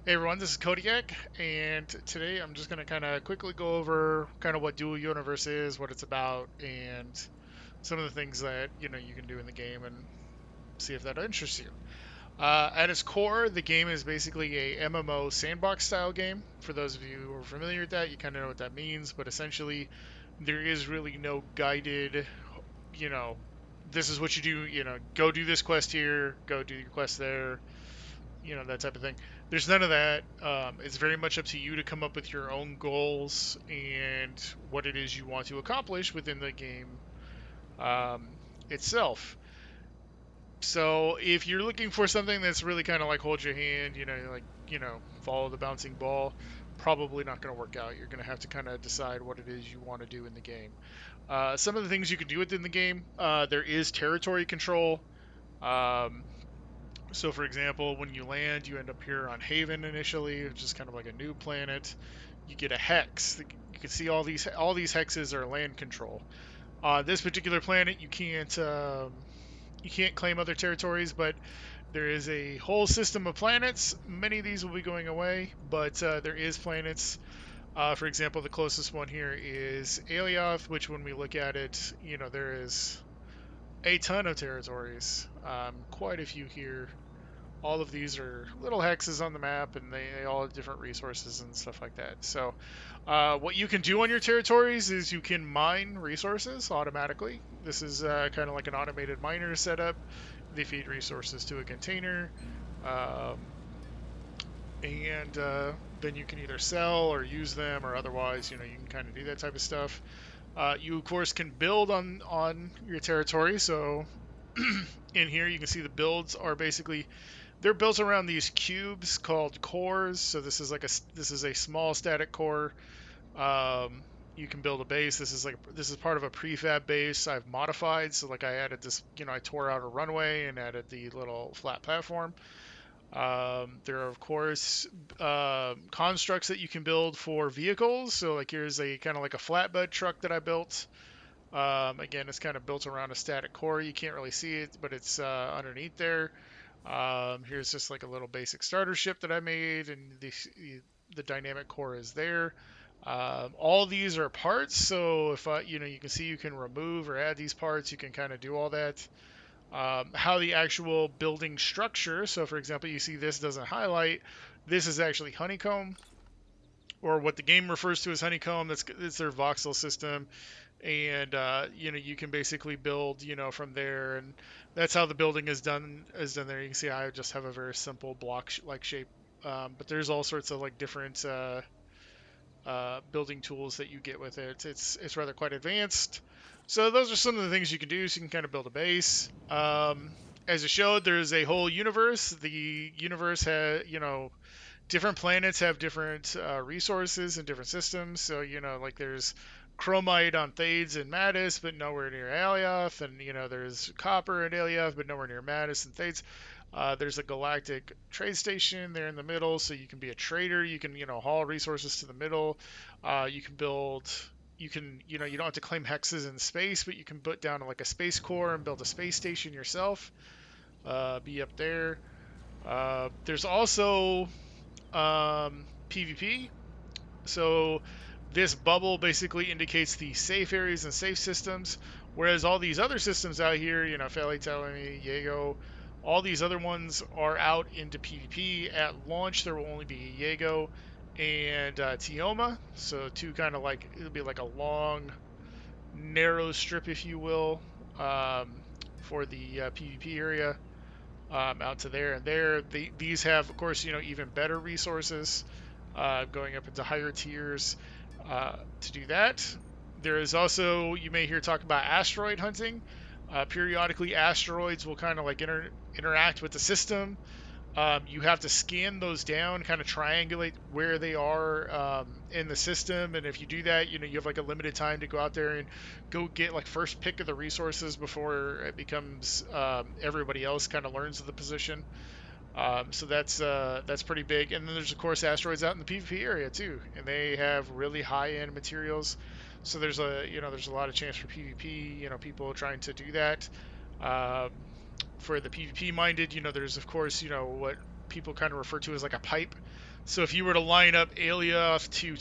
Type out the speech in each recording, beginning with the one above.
Hey everyone, this is Kodiak, and today I'm just going to kind of quickly go over kind of what Dual Universe is, what it's about, and some of the things that you can do in the game, and see if that interests you. At its core, the game is basically a MMO sandbox style game. For those of you who are familiar with that, you kind of know what that means, but essentially, there is really no guided, you know, this is what you do, go do this quest here, go do your quest there, that type of thing. There's none of that. It's very much up to you to come up with your own goals and what it is you want to accomplish within the game itself. So if you're looking for something that's really kind of like hold your hand, follow the bouncing ball, probably not going to work out. You're going to have to kind of decide what it is you want to do in the game. Some of the things you can do within the game, there is territory control. Um, So, for example, when you land, you end up here on Haven initially, which is kind of like a new planet. You get a hex. You can see all these hexes are land control. On this particular planet, you can't claim other territories, but there is a whole system of planets. Many of these will be going away, but there is planets. For example, the closest one here is Alioth, which when we look at it, there is a ton of territories. Quite a few here. All of these are little hexes on the map, and they all have different resources and stuff like that. So what you can do on your territories is you can mine resources automatically. This is kind of like an automated miner setup. They feed resources to a container, um, and then you can either sell or use them, or otherwise, you can kind of do that type of stuff. You of course can build on your territory. So in here you can see the builds are basically they're built around these cubes called cores. So this is a small static core. You can build a base. This is part of a prefab base I've modified. So like I added this, I tore out a runway and added the little flat platform. There are of course constructs that you can build for vehicles. So like here's a kind of like a flatbed truck that I built. Again, it's kind of built around a static core. You can't really see it, but it's underneath there. Here's just like a little basic starter ship that I made, and the dynamic core is there. All of these are parts, so if you can see you can remove or add these parts, you can kind of do all that. How the actual building structure, so for example, you see this doesn't highlight, this is actually honeycomb, or what the game refers to as honeycomb. That's their voxel system, and you can basically build from there, and that's how the building is done there. You can see I just have a very simple block like shape, but there's all sorts of like different building tools that you get with it. It's rather quite advanced. So those are some of the things you can do. So you can kind of build a base. As it showed, there's a whole universe. The universe has, different planets have different resources and different systems. So like there's chromite on Thades and Mattis, but nowhere near Alioth, and there's copper in Alioth, but nowhere near Mattis and Thades. There's a galactic trade station there in the middle, so you can be a trader. You can haul resources to the middle. You can build. You don't have to claim hexes in space, but you can put down like a space core and build a space station yourself. Be up there. There's also PvP. So this bubble basically indicates the safe areas and safe systems, whereas all these other systems out here, Feli, Telemi, Jaego, all these other ones are out into PvP. At launch, there will only be Jaego and Tioma, so two kind of like it'll be like a long, narrow strip, if you will, for the PvP area out to there and there. These have, of course, even better resources going up into higher tiers to do that. There is also, you may hear talk about asteroid hunting. Periodically, asteroids will kind of like interact with the system. You have to scan those down, kind of triangulate where they are in the system, and if you do that, you have like a limited time to go out there and go get like first pick of the resources before it becomes everybody else kind of learns of the position. So that's pretty big. And then there's of course asteroids out in the PvP area too, and they have really high-end materials. So there's a lot of chance for PvP. People trying to do that. Um, for the PvP minded, there's of course what people kind of refer to as like a pipe. So if you were to line up Alioth to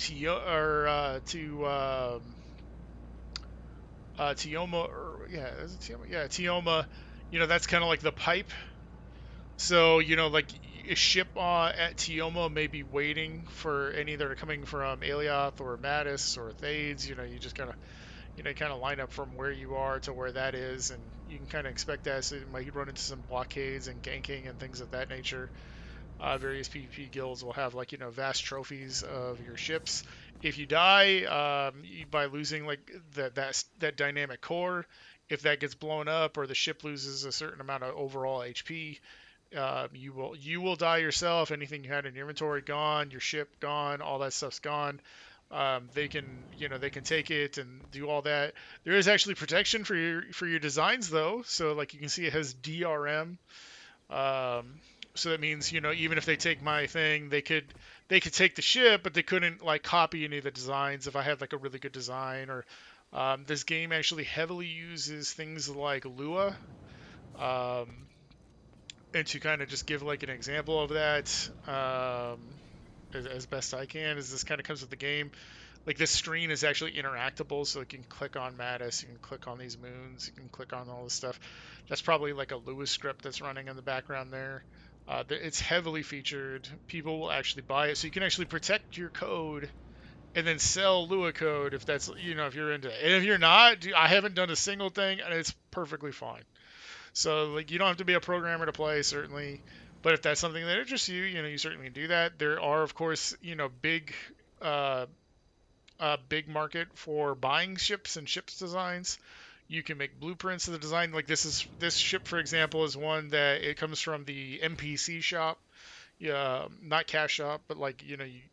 Tioma, or yeah, is it Tioma? Yeah, Tioma. That's kind of like the pipe. So like a ship at Tioma may be waiting for any that are coming from Alioth or Mattis or Thades. You just kind of line up from where you are to where that is, and you can kind of expect that. So you might run into some blockades and ganking and things of that nature. Various PvP guilds will have like vast trophies of your ships. If you die by losing like that dynamic core, if that gets blown up or the ship loses a certain amount of overall HP, you will die yourself. Anything you had in your inventory gone, your ship gone, all that stuff's gone. They can take it and do all that. There is actually protection for your designs though. So like you can see it has DRM. So that means even if they take my thing, they could take the ship, but they couldn't like copy any of the designs if I had like a really good design. Or this game actually heavily uses things like Lua. Um, and to kind of just give like an example of that, as best I can, is this kind of comes with the game. Like this screen is actually interactable, so you can click on Mattis, you can click on these moons, you can click on all this stuff. That's probably like a Lewis script that's running in the background there. It's heavily featured. People will actually buy it, so you can actually protect your code and then sell Lua code if that's if you're into it. And if you're not, I haven't done a single thing, and it's perfectly fine. So like you don't have to be a programmer to play, certainly, but if that's something that interests you, you certainly can do that. There are of course uh, big market for buying ships and ships designs. You can make blueprints of the design. Like this ship, for example, is one that it comes from the NPC shop. Yeah, not cash shop, but like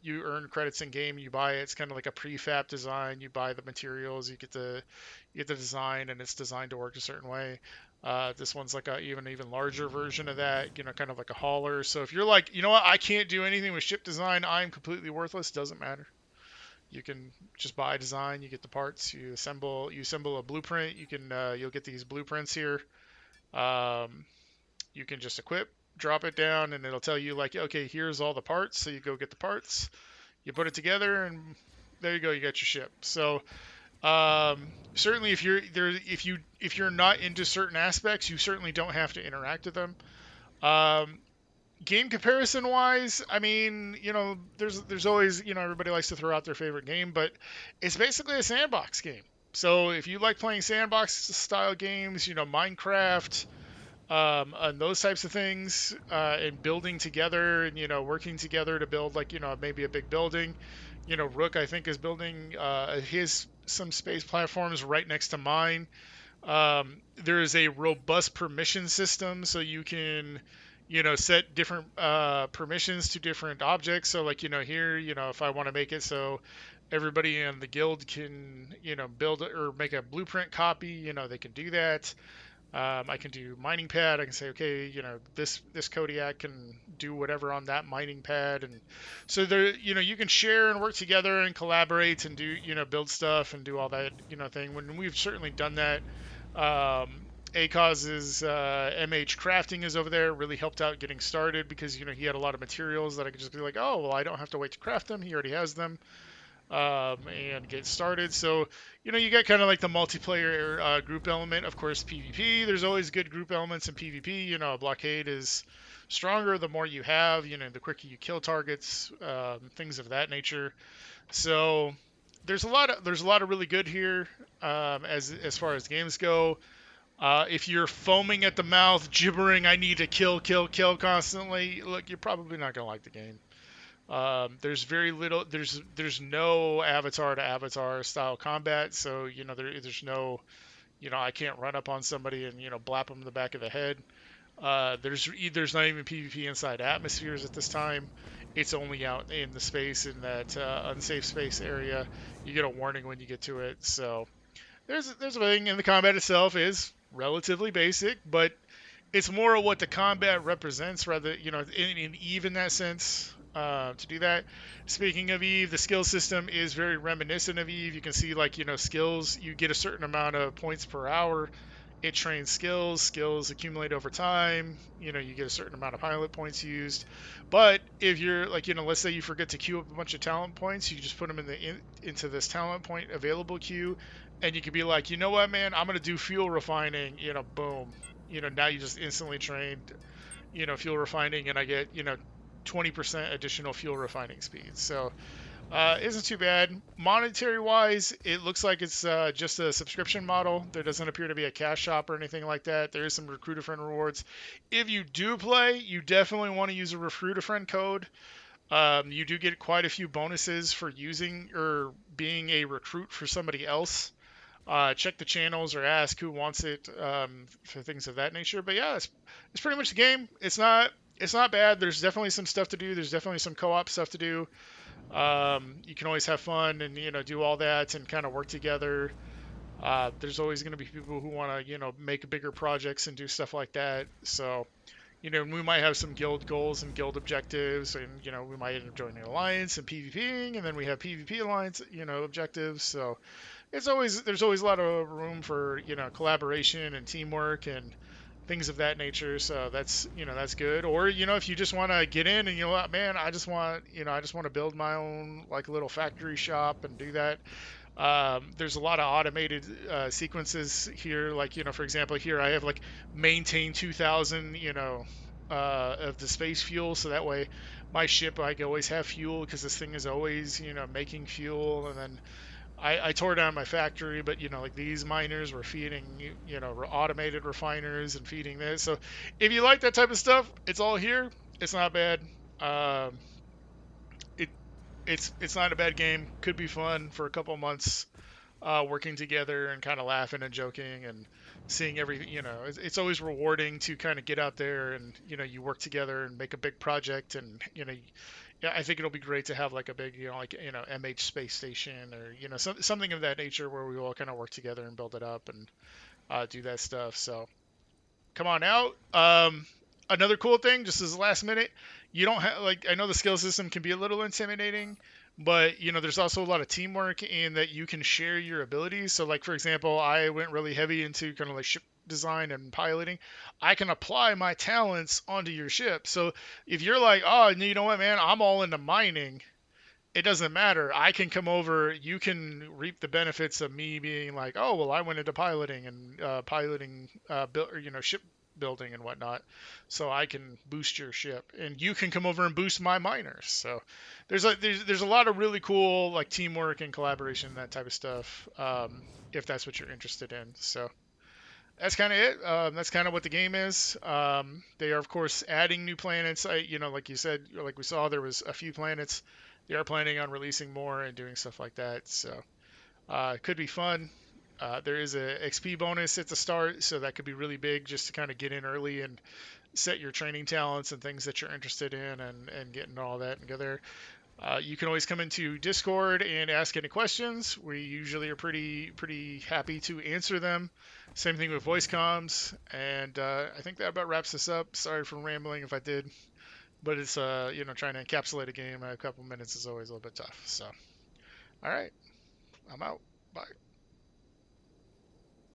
you earn credits in game. You buy it. It's kind of like a prefab design. You buy the materials. You get the design, and it's designed to work a certain way. This one's like a even larger version of that. Kind of like a hauler. So if you're like, what, I can't do anything with ship design. I'm completely worthless. Doesn't matter. You can just buy a design, you get the parts, you assemble a blueprint. You'll get these blueprints here. Um, you can just equip, drop it down, and it'll tell you like, okay, here's all the parts. So you go get the parts, you put it together, and there you go, you got your ship. So certainly, if you're there, if you're not into certain aspects, you certainly don't have to interact with them. Um, Game comparison wise, I mean, there's always, everybody likes to throw out their favorite game, but it's basically a sandbox game. So if you like playing sandbox style games, Minecraft, and those types of things, and building together and working together to build like maybe a big building. Rook I think is building his some space platforms right next to mine. There is a robust permission system, so you can, set different permissions to different objects. So, like, here, if I want to make it so everybody in the guild can, build or make a blueprint copy, they can do that. I can do mining pad. I can say, okay, this Kodiak can do whatever on that mining pad, and so there, you can share and work together and collaborate and do, build stuff and do all that, thing. When we've certainly done that. ACOS's MH crafting is over there. Really helped out getting started because he had a lot of materials that I could just be like, oh well, I don't have to wait to craft them. He already has them. And get started. So, you get kind of like the multiplayer group element. Of course, PvP, there's always good group elements in PvP. A blockade is stronger the more you have, the quicker you kill targets, things of that nature. So, there's a lot of really good here, as far as games go. If you're foaming at the mouth, gibbering, I need to kill, kill, kill constantly, look, you're probably not gonna like the game. There's very little. There's no avatar to avatar style combat, so there's no, I can't run up on somebody and blap them in the back of the head. There's not even PvP inside atmospheres at this time. It's only out in the space in that unsafe space area. You get a warning when you get to it. So there's a thing, and the combat itself is relatively basic, but it's more of what the combat represents rather, in Eve in that sense. To do that. Speaking of Eve, the skill system is very reminiscent of Eve. You can see like, skills, you get a certain amount of points per hour It trains skills. Skills accumulate over time. You get a certain amount of pilot points used. But if you're like, let's say you forget to queue up a bunch of talent points, you just put them into this talent point available queue, and you can be like, you know what, man, I'm gonna do fuel refining. Boom. Now you just instantly trained, fuel refining, and I get, 20% additional fuel refining speed. So isn't too bad. Monetary wise, it looks like it's just a subscription model. There doesn't appear to be a cash shop or anything like that. There is some recruit a friend rewards. If you do play, you definitely want to use a recruit a friend code. You do get quite a few bonuses for using or being a recruit for somebody else. Check the channels or ask who wants it for things of that nature. But yeah, it's pretty much the game. It's not bad. There's definitely some stuff to do. There's definitely some co-op stuff to do. You can always have fun and do all that and kind of work together. There's always going to be people who want to make bigger projects and do stuff like that. So we might have some guild goals and guild objectives, and we might end up joining an alliance and PvPing, and then we have PvP alliance objectives. So there's always a lot of room for collaboration and teamwork and things of that nature. So that's good. Or if you just want to get in and man, I just want to build my own like little factory shop and do that. There's a lot of automated sequences here. Like for example, here I have like maintain 2,000 of the space fuel, so that way my ship I can always have fuel because this thing is always making fuel. And then I tore down my factory, but like these miners were feeding, automated refiners and feeding this. So if you like that type of stuff, it's all here. It's not bad. Um, it it's not a bad game. Could be fun for a couple months, working together and kind of laughing and joking and seeing everything. It's always rewarding to kind of get out there and you work together and make a big project. And yeah, I think it'll be great to have like a big, like MH space station or something of that nature where we all kind of work together and build it up and do that stuff. So come on out. Another cool thing, just as last minute, you don't have like I know the skill system can be a little intimidating, but there's also a lot of teamwork in that you can share your abilities. So like for example, I went really heavy into kind of like ship design and piloting. I can apply my talents onto your ship. So if you're like, oh, you know what, man, I'm all into mining, it doesn't matter. I can come over. You can reap the benefits of me being like, oh, well, I went into piloting and piloting, ship building and whatnot. So I can boost your ship, and you can come over and boost my miners. So there's a lot of really cool like teamwork and collaboration, that type of stuff. If that's what you're interested in. So that's kind of it. That's kind of what the game is. They are, of course, adding new planets. Like you said, like we saw, there was a few planets. They are planning on releasing more and doing stuff like that. So it could be fun. There is a XP bonus at the start, so that could be really big just to kind of get in early and set your training talents and things that you're interested in and getting all that and go there. You can always come into Discord and ask any questions. We usually are pretty happy to answer them. Same thing with voice comms, and I think that about wraps this up. Sorry for rambling if I did, but it's trying to encapsulate a game in a couple minutes is always a little bit tough. So, all right, I'm out. Bye.